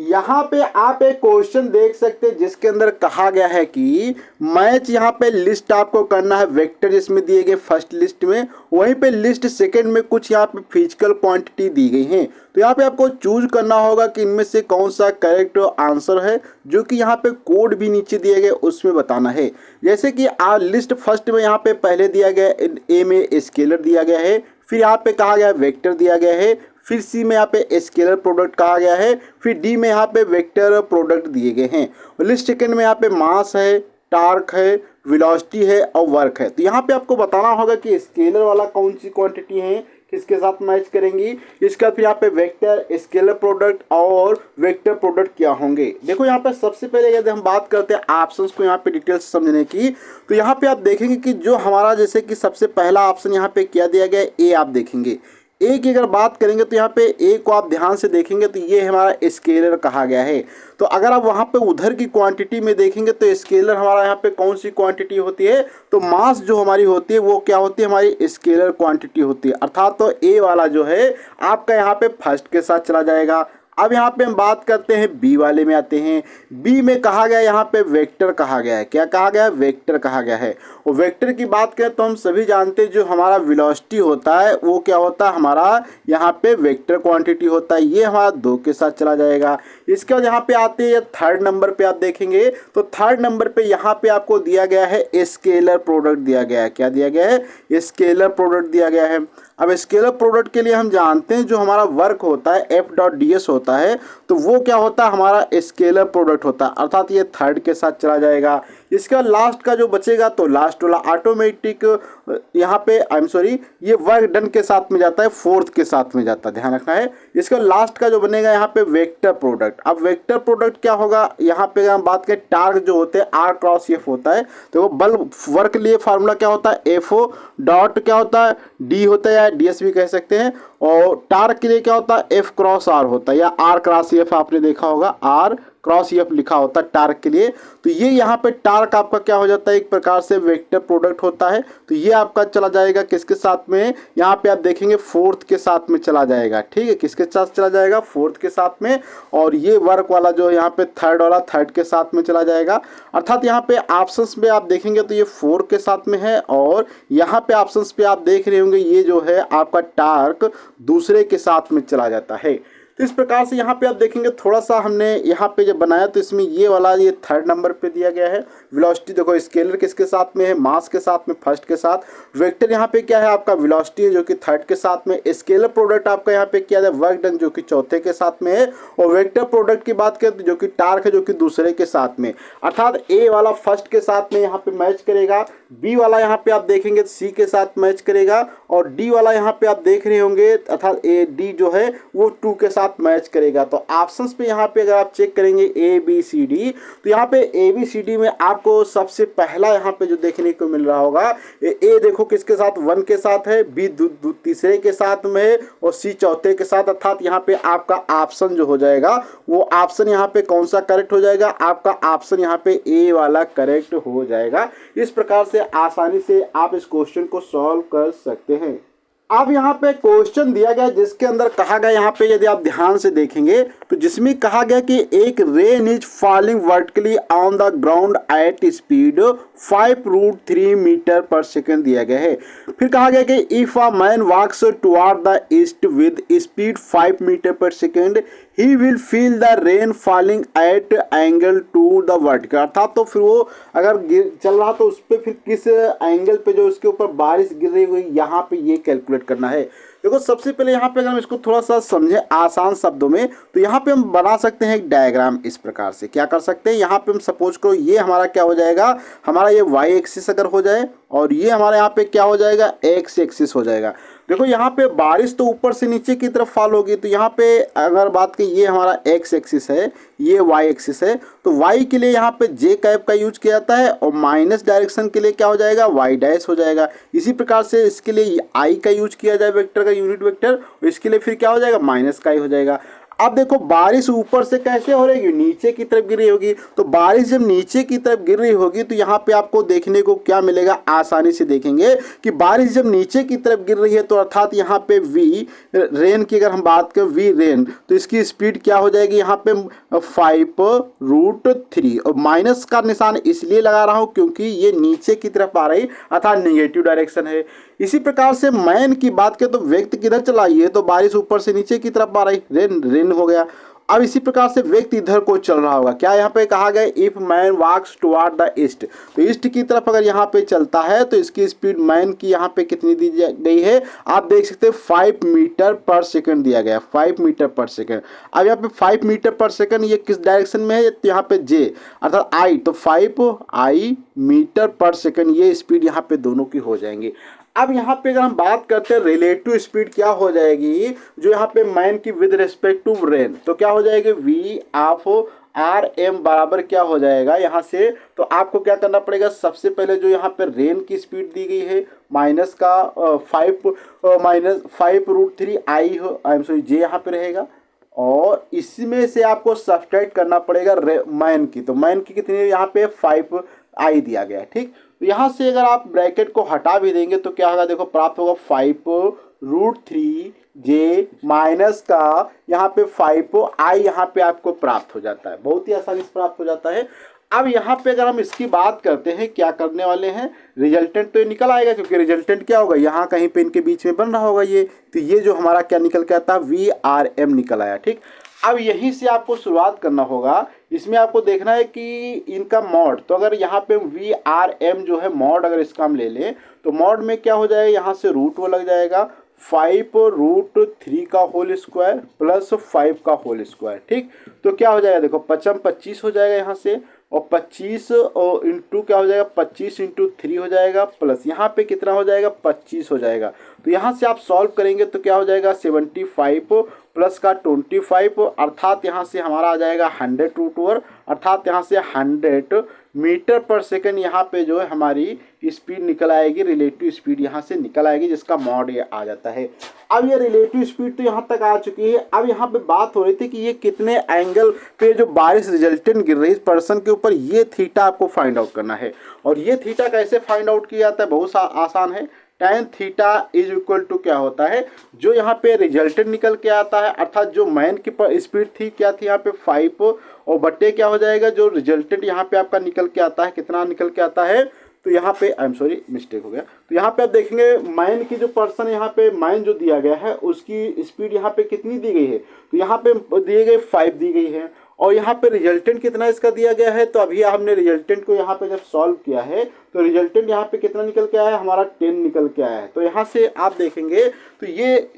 यहाँ पे आप एक क्वेश्चन देख सकते हैं जिसके अंदर कहा गया है कि मैच यहाँ पे लिस्ट आपको करना है वेक्टर जिसमें दिए गए फर्स्ट लिस्ट में, वहीं पे लिस्ट सेकंड में कुछ यहाँ पे फिजिकल क्वांटिटी दी गई हैं। तो यहाँ पे आपको चूज करना होगा कि इनमें से कौन सा करेक्ट आंसर है, जो कि यहाँ पे कोड भी नीचे दिए गए उसमें बताना है। जैसे कि लिस्ट फर्स्ट में यहाँ पे पहले दिया गया ए में स्केलर दिया गया है, फिर यहाँ पे कहा गया वेक्टर दिया गया है, फिर सी में यहाँ पे स्केलर प्रोडक्ट कहा गया है, फिर डी में यहाँ पे वेक्टर प्रोडक्ट दिए गए हैं। और लिस्ट सेकंड में यहाँ पे मास है, टार्क है, वेलोसिटी है और वर्क है। तो यहाँ पे आपको बताना होगा कि स्केलर वाला कौन सी क्वांटिटी है, किसके साथ मैच करेंगी। इसका फिर यहाँ पे वेक्टर, स्केलर प्रोडक्ट और वेक्टर प्रोडक्ट क्या होंगे। देखो यहाँ पे सबसे पहले यदि हम बात करते हैं ऑप्शंस को यहाँ पे डिटेल से समझने की, तो यहाँ पे आप देखेंगे कि जो हमारा जैसे कि सबसे पहला ऑप्शन यहाँ पे क्या दिया गया है, ए आप देखेंगे। ए की अगर बात करेंगे तो यहाँ पे ए को आप ध्यान से देखेंगे तो ये हमारा स्केलर कहा गया है। तो अगर आप वहाँ पे उधर की क्वांटिटी में देखेंगे तो स्केलर हमारा यहाँ पे कौन सी क्वांटिटी होती है, तो मास जो हमारी होती है वो क्या होती है, हमारी स्केलर क्वांटिटी होती है। अर्थात तो ए वाला जो है आपका यहाँ पे फर्स्ट के साथ चला जाएगा। अब यहाँ पे हम बात करते हैं बी वाले में आते हैं। बी में कहा गया यहाँ पे वेक्टर कहा गया है। क्या कहा गया है, वेक्टर कहा गया है। और वेक्टर की बात करें तो हम सभी जानते हैं जो हमारा वेलोसिटी होता है वो क्या होता है, हमारा यहाँ पे वेक्टर क्वांटिटी होता है। ये हमारा 2 के साथ चला जाएगा। इसके बाद यहाँ पे आते हैं थर्ड नंबर पे आप देखेंगे तो थर्ड नंबर पे यहाँ पे आपको दिया गया है स्केलर प्रोडक्ट दिया गया है। क्या दिया गया है, स्केलर प्रोडक्ट दिया गया है। अब स्केलर प्रोडक्ट के लिए हम जानते हैं जो हमारा वर्क होता है F.ds होता है, तो वो क्या होता है, हमारा स्केलर प्रोडक्ट होता है। अर्थात ये थर्ड के साथ चला जाएगा। इसका लास्ट का जो बचेगा तो लास्ट वाला ऑटोमेटिक यहाँ पे ये वर्क डन के साथ में जाता है, फोर्थ के साथ में जाता है, ध्यान रखना है। इसका लास्ट का जो बनेगा यहाँ पे वेक्टर प्रोडक्ट। अब वेक्टर प्रोडक्ट क्या होगा, यहाँ पे हम बात करें टार्क जो होते हैं R×F होता है, तो वो बल वर्क लिए फार्मूला क्या होता है, FO डॉट क्या होता है, D होता है या DS भी कह सकते हैं। और टार्क के लिए क्या होता है, F×R होता है या R×F आपने देखा होगा, R×F लिखा होता है टार्क के लिए। तो ये यहाँ पे टार्क आपका क्या हो जाता है, एक प्रकार से वेक्टर प्रोडक्ट होता है। तो ये आपका चला जाएगा किसके साथ में, यहाँ पे आप देखेंगे फोर्थ के साथ में चला जाएगा। ठीक है, किसके साथ चला जाएगा, फोर्थ के साथ में। और ये वर्क वाला जो यहाँ पे थर्ड वाला थर्ड के साथ में चला जाएगा। अर्थात यहाँ पे ऑप्शंस में आप देखेंगे तो ये 4 के साथ में है, और यहाँ पे ऑप्शंस पे आप देख रहे होंगे ये जो है आपका टार्क दूसरे के साथ में चला जाता है। तो इस प्रकार से यहाँ पे आप देखेंगे थोड़ा सा हमने यहाँ पे जब बनाया तो इसमें ये वाला ये थर्ड नंबर पे दिया गया है। वेलोसिटी देखो स्केलर किसके साथ में है, मास के साथ में फर्स्ट के साथ। वेक्टर यहाँ पे क्या है आपका वेलोसिटी है जो कि थर्ड के साथ में। स्केलर प्रोडक्ट आपका यहाँ पे क्या है वर्क डन जो कि चौथे के साथ में है। और वेक्टर प्रोडक्ट की बात करें तो जो कि टार्क है जो कि दूसरे के साथ में। अर्थात ए वाला फर्स्ट के साथ में यहाँ पे मैच करेगा, बी वाला यहाँ पे आप देखेंगे सी के साथ मैच करेगा, और डी वाला यहाँ पे आप देख रहे होंगे अर्थात डी जो है वो 2 के साथ मैच करेगा। तो ऑप्शंस पे यहाँ पे अगर आप चेक करेंगे ABCD, तो यहाँ पे ABCD में आपको सबसे पहला यहाँ पे जो देखने को मिल रहा होगा, ए देखो किसके साथ, 1 के साथ है, बी तीसरे के साथ में है, और सी चौथे के साथ। अर्थात यहाँ पे आपका ऑप्शन जो हो जाएगा वो ऑप्शन यहाँ पे कौन सा करेक्ट हो जाएगा, आपका ऑप्शन यहाँ पे ए वाला करेक्ट हो जाएगा। इस प्रकार से आसानी से आप इस क्वेश्चन को सॉल्व कर सकते हैं। अब यहाँ पे क्वेश्चन दिया गया जिसके अंदर कहा गया, यहाँ पे यदि आप ध्यान से देखेंगे तो जिसमें कहा गया कि एक rain is falling vertically on the ground at speed 5√3 metre पर सेकेंड दिया गया है। फिर कहा गया कि if a man walks toward the east with speed 5 metre पर second he will feel the rain falling at angle to the vertical. अर्थात तो फिर वो अगर चल रहा तो उस पर फिर किस एंगल पे जो उसके ऊपर बारिश गिर रही हुई, यहाँ पे ये कैलकुलेट करना है। देखो सबसे पहले यहाँ पे अगर हम इसको थोड़ा सा समझे आसान शब्दों में तो यहाँ पे हम बना सकते हैं एक डायग्राम। इस प्रकार से क्या कर सकते हैं, यहाँ पे हम सपोज करो ये हमारा क्या हो जाएगा, हमारा ये y एक्सिस अगर हो जाए और ये हमारे यहाँ पे क्या हो जाएगा, x एक्सिस हो जाएगा। देखो यहाँ पे बारिश तो ऊपर से नीचे की तरफ फॉल होगी, तो यहाँ पे अगर बात करें ये हमारा x एक्सिस है, ये y एक्सिस है, तो y के लिए यहाँ पे j कैप का यूज किया जाता है, और माइनस डायरेक्शन के लिए क्या हो जाएगा, y डैश हो जाएगा। इसी प्रकार से इसके लिए i का यूज किया जाए वेक्टर का यूनिट वेक्टर, और इसके लिए फिर क्या हो जाएगा, माइनस का ही हो जाएगा। अब देखो बारिश ऊपर से कैसे हो रही है, नीचे की तरफ गिर रही होगी। तो बारिश जब नीचे की तरफ गिर रही होगी तो यहाँ पे आपको देखने को क्या मिलेगा, आसानी से देखेंगे कि बारिश जब नीचे की तरफ गिर रही है तो अर्थात यहाँ पे वी रेन की अगर हम बात करें, वी रेन, तो इसकी स्पीड क्या हो जाएगी यहाँ पे 5√3। और माइनस का निशान इसलिए लगा रहा हूँ क्योंकि ये नीचे की तरफ आ रही अर्थात नेगेटिव डायरेक्शन है। इसी प्रकार से मैन की बात करें तो व्यक्ति किधर चला, ये तो बारिश ऊपर से नीचे की तरफ आ रही, रेन रेन हो गया। अब इसी प्रकार से व्यक्ति इधर को चल रहा होगा, क्या यहाँ पे कहा गया, if man walks toward the east, तो ईस्ट की तरफ अगर यहाँ पे चलता है तो इसकी स्पीड मैन की यहाँ पे कितनी दी गई है, आप देख सकते हैं 5 मीटर पर सेकंड दिया गया, 5 मीटर पर सेकंड। अब यहाँ पे 5 मीटर पर सेकंड ये किस डायरेक्शन में है, तो यहाँ पे जे अर्थात आई, तो 5 मीटर पर सेकंड ये स्पीड यहाँ पे दोनों की हो जाएंगी। अब यहाँ पे अगर हम बात करते हैं रिलेटिव स्पीड क्या हो जाएगी, जो यहाँ पे मैन की विद रिस्पेक्ट टू रेन, तो क्या हो जाएगी, वी ऑफ आर एम बराबर क्या हो जाएगा यहाँ से, तो आपको क्या करना पड़ेगा, सबसे पहले जो यहाँ पे रेन की स्पीड दी गई है माइनस का 5√3 आई हो, आई एम सॉरी जे यहाँ पे रहेगा, और इसमें से आपको सब्सट्रैक्ट करना पड़ेगा मैन की, तो मैन की कितनी है यहाँ पे 5 आई दिया गया है, ठीक। तो यहाँ से अगर आप ब्रैकेट को हटा भी देंगे तो क्या होगा, देखो प्राप्त होगा 5√3 जे माइनस का यहाँ पे 5 आई यहाँ पे आपको प्राप्त हो जाता है, बहुत ही आसानी से प्राप्त हो जाता है। अब यहाँ पे अगर हम इसकी बात करते हैं, क्या करने वाले हैं, रिजल्टेंट तो ये निकल आएगा क्योंकि रिजल्टेंट क्या होगा, यहाँ कहीं पे इनके बीच में बन रहा होगा ये, तो ये जो हमारा क्या निकल के आता है, VRM निकल आया, ठीक। अब यहीं से आपको शुरुआत करना होगा, इसमें आपको देखना है कि इनका मॉड, तो अगर यहाँ पे VRM जो है मॉड अगर इसका हम ले लें तो मॉड में क्या हो जाएगा, यहाँ से रूट वो लग जाएगा 5√3 का होल स्क्वायर प्लस 5 का होल स्क्वायर, ठीक। तो क्या हो जाएगा, देखो 25 हो जाएगा यहाँ से, और 25 और इंटू क्या हो जाएगा, 25 इंटू 3 हो जाएगा, प्लस यहाँ पे कितना हो जाएगा, 25 हो जाएगा। तो यहाँ से आप सॉल्व करेंगे तो क्या हो जाएगा, 75 प्लस का 25, अर्थात यहाँ से हमारा आ जाएगा 100√4, अर्थात यहाँ से 100 मीटर पर सेकंड यहाँ पे जो है हमारी स्पीड निकल आएगी, रिलेटिव स्पीड यहाँ से निकल आएगी जिसका मॉड ये आ जाता है। अब ये रिलेटिव स्पीड तो यहाँ तक आ चुकी है। अब यहाँ पे बात हो रही थी कि ये कितने एंगल पे जो बारिश रिजल्टेंट गिर रही है पर्सन के ऊपर, ये थीटा आपको फाइंड आउट करना है। और ये थीटा कैसे फाइंड आउट किया जाता है, बहुत आसान है। tan theta is equal to क्या होता है, जो यहाँ पे रिजल्टेंट निकल के आता है, अर्थात जो मैन की स्पीड थी क्या थी यहाँ पे 5, और बट्टे क्या हो जाएगा, जो रिजल्टेंट यहाँ पे आपका निकल के आता है, कितना निकल के आता है, तो यहाँ पे आई एम सॉरी मिस्टेक हो गया, तो यहाँ पे आप देखेंगे मैन की जो पर्सन यहाँ पे मैन जो दिया गया है उसकी स्पीड यहाँ पे कितनी दी गई है, तो यहाँ पे दिए गए 5 दी गई है, और यहाँ पे रिजल्टेंट कितना इसका दिया गया है, तो अभी हमने रिजल्टेंट को यहाँ पे जब सॉल्व किया है तो रिजल्टेंट यहाँ पे कितना निकल के आया है, हमारा 10 निकल के आया है। तो यहाँ से आप देखेंगे तो ये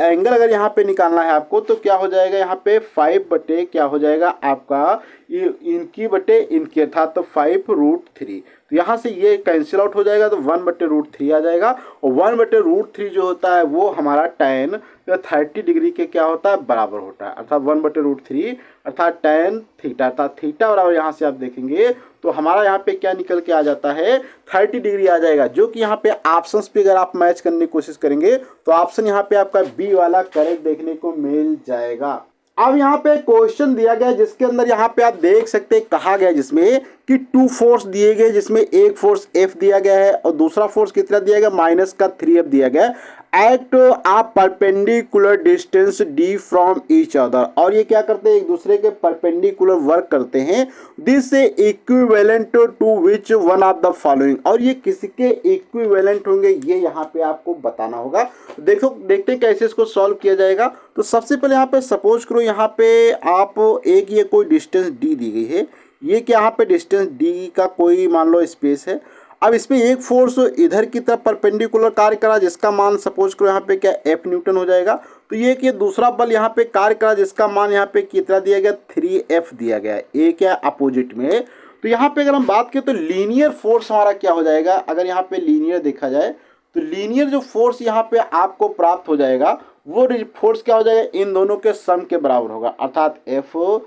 एंगल अगर यहाँ पे निकालना है आपको तो क्या हो जाएगा, यहाँ पे 5 बटे क्या हो जाएगा आपका इनकी बटे इनकी, अर्थात तो 5√3, तो यहाँ से ये कैंसिल आउट हो जाएगा तो 1/√3 आ जाएगा, और 1/√3 जो होता है वो हमारा tan 30 डिग्री के क्या होता है बराबर होता है, अर्थात 1/√3 अर्थात tan थीटा, अर्थात थीटा बराबर यहाँ से आप देखेंगे तो हमारा यहाँ पे क्या निकल के आ जाता है 30 डिग्री आ जाएगा, जो कि यहाँ पे ऑप्शंस पे अगर आप मैच करने की कोशिश करेंगे तो ऑप्शन यहाँ पे आपका बी वाला करेक्ट देखने को मिल जाएगा। अब यहाँ पे क्वेश्चन दिया गया जिसके अंदर यहाँ पे आप देख सकते हैं कहा गया जिसमें कि 2 फोर्स दिए गए, जिसमें एक फोर्स F दिया गया है और दूसरा फोर्स कितना दिया गया माइनस का 3F दिया गया है, at a perpendicular distance D from each other, और ये क्या करते हैं एक दूसरे के परपेंडिकुलर वर्क करते हैं, this equivalent to which one of the following, और ये किसके इक्विवेलेंट होंगे ये यहाँ पे आपको बताना होगा। देखो देखते हैं कैसे इसको सॉल्व किया जाएगा। तो सबसे पहले यहाँ पे सपोज करो यहाँ पे आप एक ये कोई डिस्टेंस D दी गई है, ये क्या यहाँ पे डिस्टेंस D का कोई मान लो स्पेस है। अब इसमें एक फोर्स इधर की तरफ परपेंडिकुलर कार्य करा जिसका मान सपोज करो यहाँ पे क्या F न्यूटन हो जाएगा, तो ये कि दूसरा बल यहाँ पे कार्य करा जिसका मान यहाँ पे कितना दिया गया 3F दिया गया है, ए क्या अपोजिट में। तो यहाँ पे अगर हम बात करें तो लीनियर फोर्स हमारा क्या हो जाएगा, अगर यहाँ पे लीनियर देखा जाए तो लीनियर जो फोर्स यहाँ पे आपको प्राप्त हो जाएगा वो फोर्स क्या हो जाएगा इन दोनों के सम के बराबर होगा, अर्थात F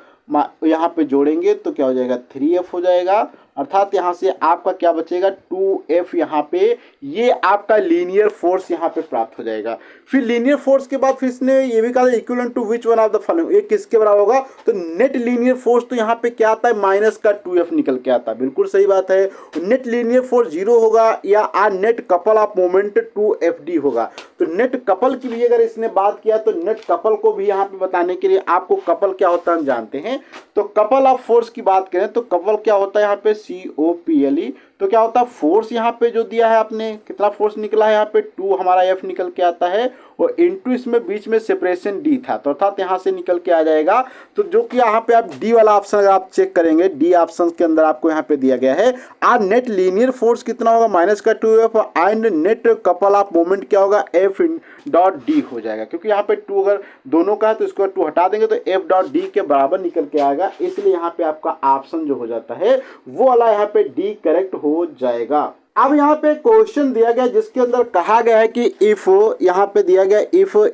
यहाँ पे जोड़ेंगे तो क्या हो जाएगा 3F हो जाएगा, अर्थात यहाँ से आपका क्या बचेगा 2F यहाँ पे, ये आपका लीनियर फोर्स यहाँ पे प्राप्त हो जाएगा। फिर लीनियर फोर्स के बाद फिर इसने ये भी कहा equivalent to which one of the following, ये किसके बराबर होगा, तो नेट लीनियर फोर्स तो यहाँ पे क्या आता है माइनस का 2F निकल के आता है, बिल्कुल सही बात है। नेट लीनियर फोर्स 0 होगा या R net couple of moment 2FD होगा। तो नेट कपल की भी अगर इसने बात किया तो नेट कपल को भी यहाँ पे बताने के लिए आपको कपल क्या होता है हम जानते हैं। तो कपल ऑफ फोर्स की बात करें तो कपल क्या होता है यहाँ पे COPLE, तो क्या होता है फोर्स यहाँ पे जो दिया है आपने, कितना फोर्स निकला है यहाँ पे 2 हमारा F निकल के आता है और इनटू इसमें बीच में सेपरेशन D था, तो अर्थात यहाँ से निकल के आ जाएगा। तो जो कि यहाँ पे आप D वाला ऑप्शन अगर आप चेक करेंगे, D ऑप्शन के अंदर आपको यहाँ पे दिया गया है आर नेट लीनियर फोर्स कितना होगा माइनस का 2F and net couple of moment क्या होगा F.D हो जाएगा, क्योंकि यहाँ पे 2 अगर दोनों का है तो इसको 2 हटा देंगे तो F.D के बराबर निकल के आएगा, इसलिए यहाँ पे आपका ऑप्शन जो हो जाता है वो वाला यहाँ पे D करेक्ट हो जाएगा। अब यहाँ पे क्वेश्चन दिया गया जिसके अंदर कहा गया है कि इफ, यहाँ पे दिया गया if A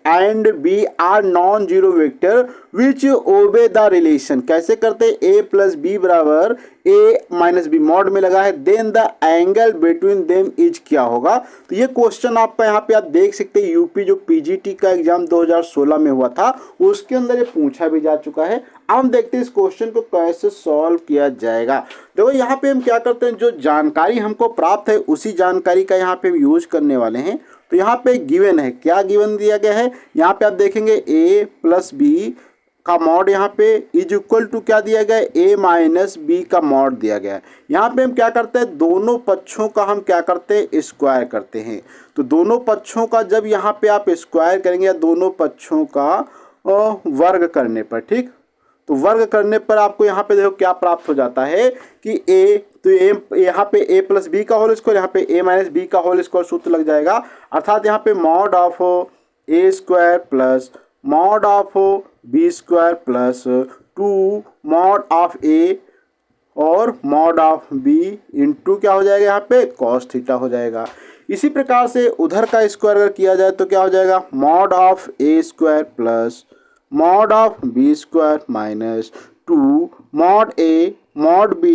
and B are non zero vector which obey the relation, कैसे करते A प्लस B बराबर A माइनस B मॉड में लगा है, then the angle between them is क्या होगा। तो ये क्वेश्चन आपका यहाँ पे आप देख सकते हैं यूपी जो PGT का एग्जाम 2016 में हुआ था उसके अंदर ये पूछा भी जा चुका है। अब हम देखते हैं इस क्वेश्चन को कैसे सॉल्व किया जाएगा। देखो यहाँ पे हम क्या करते हैं, जो जानकारी हमको प्राप्त है उसी जानकारी का यहाँ पे हम यूज करने वाले हैं। तो यहाँ पे गिवन है, क्या गिवन दिया गया है, यहाँ पे आप देखेंगे A प्लस B का मॉड यहाँ पे इज इक्वल टू क्या दिया गया है A माइनस B का मॉड दिया गया है। यहाँ पे हम क्या करते हैं, दोनों पक्षों का हम क्या करते हैं स्क्वायर करते हैं। तो दोनों पक्षों का जब यहाँ पे आप स्क्वायर करेंगे या दोनों पक्षों का वर्ग करने पर, ठीक, तो वर्ग करने पर आपको यहाँ पे देखो क्या प्राप्त हो जाता है कि A, तो यहाँ पे A प्लस B का होल स्क्वायर, यहाँ पे A माइनस B का होल स्क्वायर सूत्र लग जाएगा। अर्थात यहाँ पे mod of A square plus mod of B square plus 2 mod of A और मॉड ऑफ B इंटू क्या हो जाएगा यहाँ पे कॉस थीटा हो जाएगा। इसी प्रकार से उधर का स्क्वायर अगर किया जाए तो क्या हो जाएगा mod of A square plus mod of B square minus 2 mod A mod B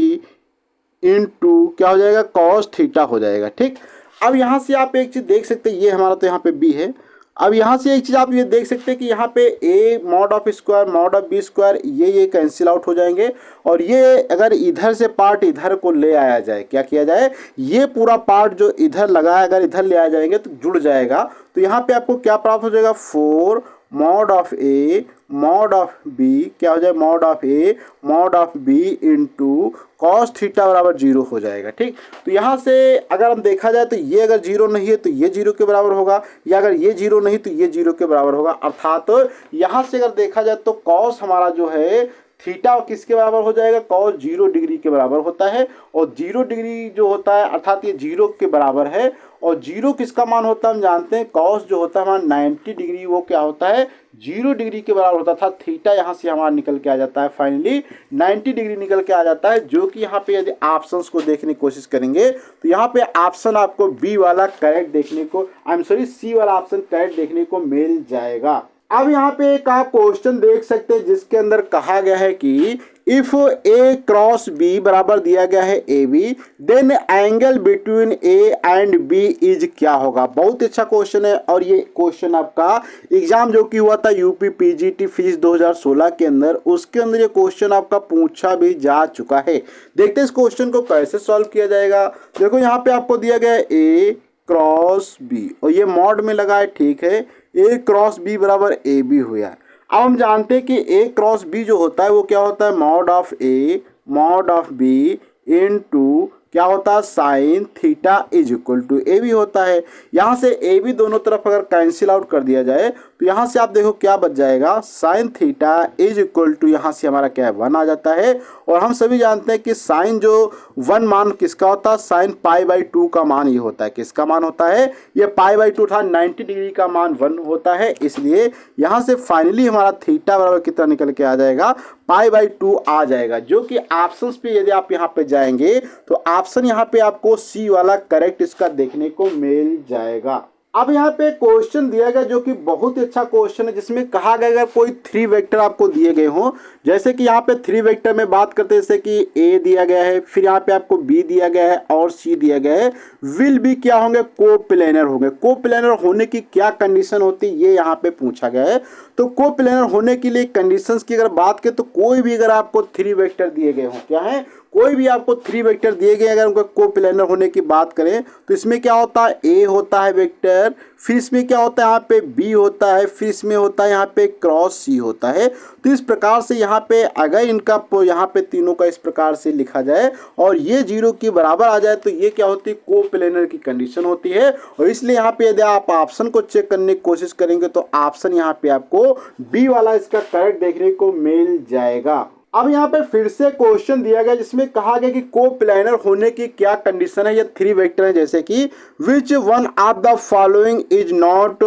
into क्या हो जाएगा कॉस थीटा हो जाएगा, ठीक। अब यहाँ से आप एक चीज़ देख सकते हैं, ये हमारा तो यहाँ पे B है। अब यहाँ से एक चीज़ आप ये देख सकते हैं कि यहाँ पे A mod of square mod of B square ये कैंसिल आउट हो जाएंगे और ये अगर इधर से पार्ट इधर को ले आया जाए, क्या किया जाए, ये पूरा पार्ट जो इधर लगा है अगर इधर ले आ जाएंगे तो जुड़ जाएगा। तो यहाँ पे आपको क्या प्राप्त हो जाएगा 4 mod of A mod of B क्या हो जाए mod of A mod of B into cos theta बराबर 0 हो जाएगा, ठीक। तो यहाँ से अगर हम देखा जाए तो ये अगर 0 नहीं है तो ये 0 के बराबर होगा, या अगर ये 0 नहीं तो ये 0 के बराबर होगा। अर्थात यहाँ से अगर देखा जाए तो कॉस हमारा जो है थीटा किसके बराबर हो जाएगा, कॉस 0 डिग्री के बराबर होता है। और 0 डिग्री जो होता है अर्थात ये 0 के बराबर है। और 0 किसका मान होता है हम जानते हैं, कॉस जो होता है हमारा 90 डिग्री वो क्या होता है 0 डिग्री के बराबर होता था। थीटा यहाँ से हमारा निकल के आ जाता है फाइनली 90 डिग्री निकल के आ जाता है, जो कि यहाँ पे यदि ऑप्शंस को देखने की कोशिश करेंगे तो यहाँ पे ऑप्शन आपको बी वाला करेक्ट देखने को, सी वाला ऑप्शन करेक्ट देखने को मिल जाएगा। अब यहाँ पे एक आप क्वेश्चन देख सकते हैं जिसके अंदर कहा गया है कि इफ A क्रॉस B बराबर दिया गया है AB, then angle between A and B is क्या होगा। बहुत अच्छा क्वेश्चन है और ये क्वेश्चन आपका एग्जाम जो कि हुआ था यूपी PGT फिजिक्स 2016 के अंदर, उसके अंदर ये क्वेश्चन आपका पूछा भी जा चुका है। देखते हैं इस क्वेश्चन को कैसे सॉल्व किया जाएगा। देखो यहाँ पे आपको दिया गया है A क्रॉस B और ये मॉड में लगा है, ठीक है। A क्रॉस B बराबर AB हुआ। अब हम जानते हैं कि A क्रॉस B जो होता है वो क्या होता है mod of A mod of B into क्या होता है sine theta is equal to A B होता है। यहाँ से ए बी दोनों तरफ अगर कैंसिल आउट कर दिया जाए तो यहाँ से आप देखो क्या बच जाएगा sine theta is equal to यहाँ से हमारा क्या है 1 आ जाता है। और हम सभी जानते हैं कि साइन जो 1 मान किसका होता है, साइन π/2 का मान ये होता है। किसका मान होता है, ये π/2 था, 90 डिग्री का मान 1 होता है। इसलिए यहाँ से फाइनली हमारा थीटा बराबर कितना निकल के आ जाएगा π/2 आ जाएगा, जो कि ऑप्शंस पे यदि आप यहाँ पे जाएंगे तो ऑप्शन यहाँ पे आपको सी वाला करेक्ट इसका देखने को मिल जाएगा। अब यहाँ पे क्वेश्चन दिया गया जो कि बहुत ही अच्छा क्वेश्चन है, जिसमें कहा गया अगर कोई 3 वेक्टर आपको दिए गए हों, जैसे कि यहाँ पे 3 वेक्टर में बात करते हैं, जैसे कि ए दिया गया है, फिर यहाँ पे आपको बी दिया गया है और सी दिया गया है, विल भी क्या होंगे, कोप्लेनर होंगे। कोप्लेनर होने की क्या कंडीशन होती है ये यहाँ पे पूछा गया है। तो कोप्लेनर होने के लिए कंडीशंस की अगर बात करें तो कोई भी अगर आपको 3 वेक्टर दिए गए हों, क्या है, कोई भी आपको 3 वेक्टर दिए गए अगर उनका कोप्लेनर होने की बात करें तो इसमें क्या होता है, ए होता है वेक्टर, फिर इसमें क्या होता है यहाँ पे बी होता है, फिर इसमें होता है यहाँ पे क्रॉस सी होता है। तो इस प्रकार से यहाँ पे अगर इनका यहाँ पे तीनों का इस प्रकार से लिखा जाए और ये 0 के बराबर आ जाए तो ये क्या होती है, कोप्लेनर की कंडीशन होती है। और इसलिए यहाँ पे यदि आप ऑप्शन को चेक करने की कोशिश करेंगे तो ऑप्शन यहाँ पे आपको बी वाला इसका करेक्ट देखने को मिल जाएगा। अब यहाँ पे फिर से क्वेश्चन दिया गया जिसमें कहा गया कि कोप्लेनर होने की क्या कंडीशन है, ये 3 वेक्टर है, जैसे कि which one of the following is not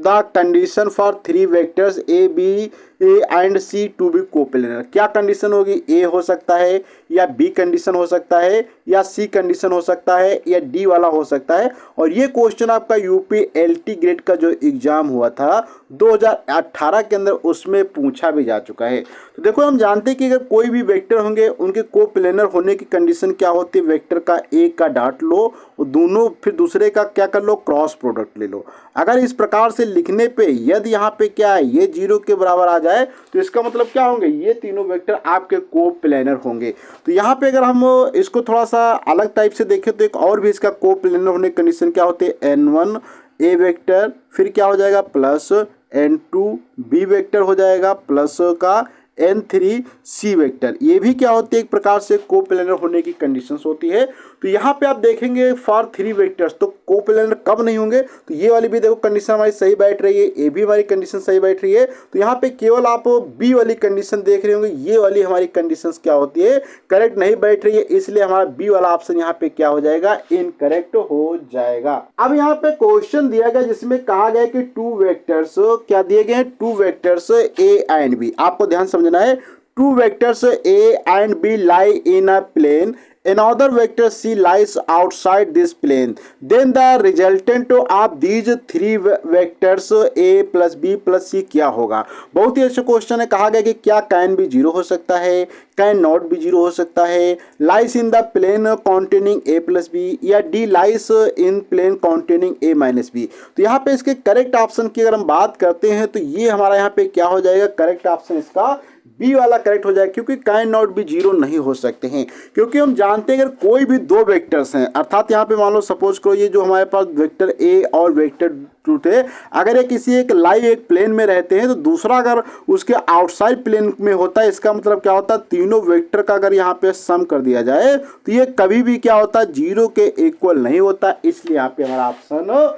the condition for 3 vectors A B and C to be coplanar. क्या कंडीशन होगी, ए हो सकता है या बी कंडीशन हो सकता है या सी कंडीशन हो सकता है या डी वाला हो सकता है। और ये क्वेश्चन आपका यूपी एलटी ग्रेड का जो एग्जाम हुआ था 2018 के अंदर उसमें पूछा भी जा चुका है। तो देखो हम जानते हैं कि अगर कोई भी वेक्टर होंगे उनके कोप्लेनर होने की कंडीशन क्या होती है, वेक्टर का एक का डॉट लो और दोनों फिर दूसरे का क्या कर लो, क्रॉस प्रोडक्ट ले लो। अगर इस प्रकार से लिखने पे यदि यहाँ पे क्या है, ये 0 के बराबर आ जाए तो इसका मतलब क्या होंगे, ये तीनों वेक्टर आपके कोप्लेनर होंगे। तो यहाँ पे अगर हम इसको थोड़ा सा अलग टाइप से देखें तो एक और भी इसका कोप्लेनर होने की कंडीशन क्या होती है, n1 ए वेक्टर, फिर क्या हो जाएगा प्लस n2 बी वेक्टर हो जाएगा प्लस का n3 सी वेक्टर। ये भी क्या होती है, एक प्रकार से कोप्लेनर होने की कंडीशंस होती है। तो यहाँ पे आप देखेंगे फॉर 3 वेक्टर्स तो कोप्लेनर कब नहीं होंगे, तो ये वाली भी देखो कंडीशन हमारी सही बैठ रही है, ए भी हमारी कंडीशन सही बैठ रही है। तो यहाँ पे केवल आप बी वाली कंडीशन देख रहे होंगे, ये वाली हमारी कंडीशंस क्या होती है, करेक्ट नहीं बैठ रही है, इसलिए हमारा बी वाला ऑप्शन यहाँ पे क्या हो जाएगा, इनकरेक्ट हो जाएगा। अब यहाँ पे क्वेश्चन दिया गया जिसमें कहा गया कि 2 वेक्टर्स क्या दिए गए हैं, 2 वेक्टर्स ए एंड बी। आपको ध्यान समझना है, 2 vectors A and B lie in a plane, another vector C lies outside this plane, then the resultant of these 3 vectors A plus B plus C क्या होगा। बहुत ही अच्छा क्वेश्चन है। कहा गया कि क्या कैन भी 0 हो सकता है, कैन नॉट भी 0 हो सकता है, lies in the plane containing A plus B, या D lies in plane containing A minus B. तो यहाँ पे इसके करेक्ट ऑप्शन की अगर हम बात करते हैं तो ये हमारा यहाँ पे क्या हो जाएगा, करेक्ट ऑप्शन इसका बी वाला करेक्ट हो जाएगा, क्योंकि कैन नॉट भी 0 नहीं हो सकते हैं। क्योंकि हम जानते हैं अगर कोई भी 2 वेक्टर्स हैं, अर्थात यहाँ पे मान लो सपोज करो ये जो हमारे पास वेक्टर ए और वेक्टर 2 थे, अगर ये किसी एक लाइव एक प्लेन में रहते हैं तो दूसरा अगर उसके आउटसाइड प्लेन में होता है, इसका मतलब क्या होता है, तीनों वेक्टर का अगर यहाँ पे सम कर दिया जाए तो ये कभी भी क्या होता है, 0 के इक्वल नहीं होता। इसलिए यहाँ पे हमारा ऑप्शन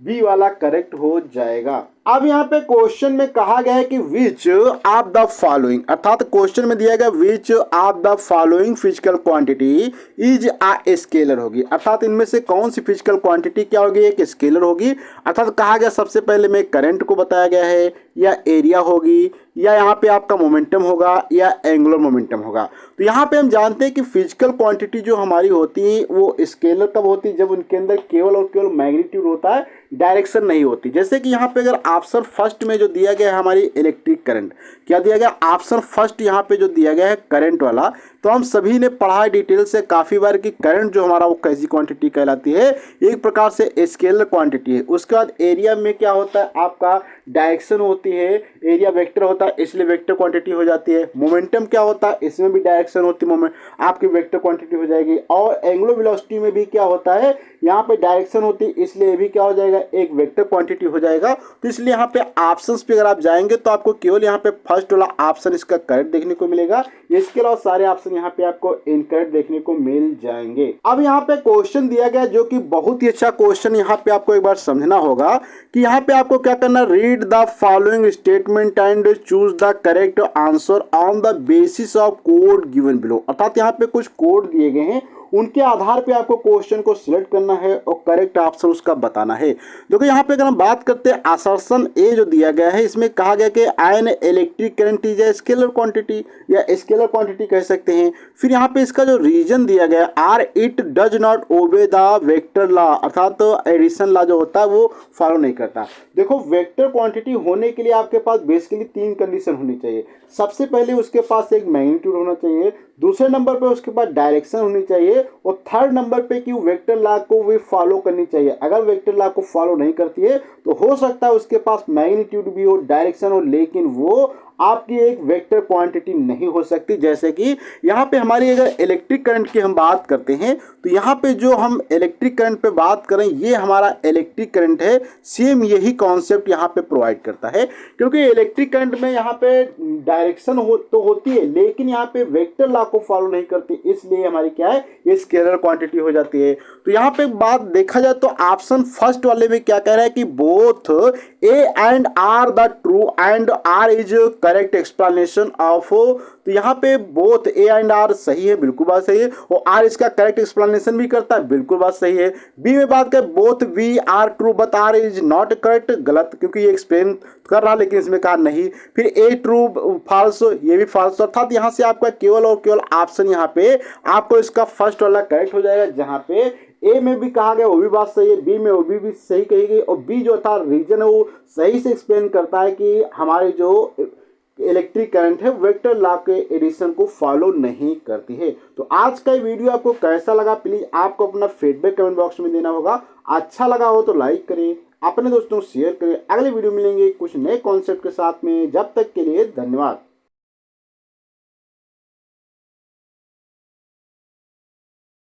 बी वाला करेक्ट हो जाएगा। अब यहाँ पे क्वेश्चन में कहा गया है कि विच ऑफ द फॉलोइंग, अर्थात क्वेश्चन में दिया गया which of the following physical quantity is a scalar होगी, अर्थात इनमें से कौन सी फिजिकल क्वांटिटी क्या होगी, एक स्केलर होगी। अर्थात कहा गया सबसे पहले में करंट को बताया गया है, या एरिया होगी, या यहाँ पे आपका मोमेंटम होगा, या एंगुलर मोमेंटम होगा। तो यहाँ पे हम जानते हैं कि फिजिकल क्वांटिटी जो हमारी होती है वो स्केलर कब होती है, जब उनके अंदर केवल और केवल मैग्नीट्यूड होता है, डायरेक्शन नहीं होती। जैसे कि यहाँ पे अगर ऑप्शन फर्स्ट में जो दिया गया है हमारी इलेक्ट्रिक करंट, क्या दिया गया ऑप्शन फर्स्ट यहाँ पे जो दिया गया है करंट वाला, तो हम सभी ने पढ़ा है डिटेल से काफ़ी बार कि करंट जो हमारा वो कैसी क्वांटिटी कहलाती है, एक प्रकार से स्केलर क्वांटिटी है। उसके बाद एरिया में क्या होता है, आपका डायरेक्शन होती है, एरिया वेक्टर होता है इसलिए वेक्टर क्वांटिटी हो जाती है। मोमेंटम क्या होता है, इसमें भी डायरेक्शन होती है, मोमेंट आपकी वेक्टर क्वांटिटी हो जाएगी। और एंगुलर वेलोसिटी में भी क्या होता है, यहाँ पे डायरेक्शन होती है इसलिए ये भी क्या हो जाएगा, एक वेक्टर क्वांटिटी हो जाएगा। तो इसलिए यहाँ पे ऑप्शंस पे अगर आप जाएंगे तो आपको केवल यहाँ पे फर्स्ट वाला ऑप्शन इसका करेक्ट देखने को मिलेगा, इसके अलावा सारे ऑप्शन यहाँ पे आपको इनकरेक्ट देखने को मिल जाएंगे। अब यहाँ पे क्वेश्चन दिया गया जो कि बहुत ही अच्छा क्वेश्चन, यहाँ पे आपको एक बार समझना होगा कि यहाँ पे आपको क्या करना, read the following statement and choose the correct answer on the basis of code given below. अर्थात यहाँ पे कुछ कोड दिए गए हैं, उनके आधार पे आपको क्वेश्चन को सिलेक्ट करना है और करेक्ट आंसर उसका बताना है। देखो यहाँ पे अगर हम बात करते हैं असर्शन ए जो दिया गया है, इसमें कहा गया कि ion electric current is a scalar quantity या स्केलर क्वांटिटी कह सकते हैं। फिर यहाँ पे इसका जो रीजन दिया गया R it does not obey the vector law, अर्थात एडिशन लॉ जो होता है वो फॉलो नहीं करता। देखो वेक्टर क्वांटिटी होने के लिए आपके पास बेसिकली 3 कंडीशन होनी चाहिए। सबसे पहले उसके पास एक मैग्नीट्यूड होना चाहिए, दूसरे नंबर पे उसके पास डायरेक्शन होनी चाहिए और थर्ड नंबर पे कि वेक्टर लॉ को वे फॉलो करनी चाहिए। अगर वेक्टर लॉ को फॉलो नहीं करती है तो हो सकता है उसके पास मैग्नीट्यूड भी हो, डायरेक्शन हो, लेकिन वो आपकी एक वेक्टर क्वांटिटी नहीं हो सकती। जैसे कि यहाँ पे हमारी अगर इलेक्ट्रिक करंट की हम बात करते हैं तो यहाँ पे जो हम इलेक्ट्रिक करंट पे बात करें, ये हमारा इलेक्ट्रिक करंट है, सेम यही कॉन्सेप्ट यहाँ पे प्रोवाइड करता है। क्योंकि इलेक्ट्रिक करंट में यहाँ पे डायरेक्शन तो होती है, लेकिन यहाँ पे वेक्टर लॉ को फॉलो नहीं करती, इसलिए हमारी क्या है, ये स्केलर क्वांटिटी हो जाती है। तो यहाँ पे बात देखा जाए तो ऑप्शन फर्स्ट वाले में क्या कह रहा है कि both A and R are true and R is correct explanation of. तो यहाँ पे बोथ ए एंड आर सही है, बिल्कुल बात सही है, और आर इसका करेक्ट एक्सप्लेनेशन भी करता है, बिल्कुल बात सही है। बी में बात करें both we are true but R is not correct, गलत, क्योंकि ये एक्सप्लेन कर रहा लेकिन इसमें कहा नहीं। फिर ए ट्रू फॉल्स, ये भी फॉल्स, अर्थात यहाँ से आपका केवल और केवल ऑप्शन यहाँ पे आपको इसका फर्स्ट वाला करेक्ट हो जाएगा। जहाँ पे ए में भी कहा गया वो भी बात सही है, बी में वो भी सही कही गई, और बी जो था रीजन है वो सही से एक्सप्लेन करता है कि हमारे जो इलेक्ट्रिक करंट है वेक्टर लॉ के एडिशन को फॉलो नहीं करती है। तो आज का वीडियो आपको कैसा लगा, प्लीज आपको अपना फीडबैक कमेंट बॉक्स में देना होगा। अच्छा लगा हो तो लाइक करें, अपने दोस्तों को शेयर करें। अगले वीडियो मिलेंगे कुछ नए कॉन्सेप्ट के साथ में, जब तक के लिए धन्यवाद।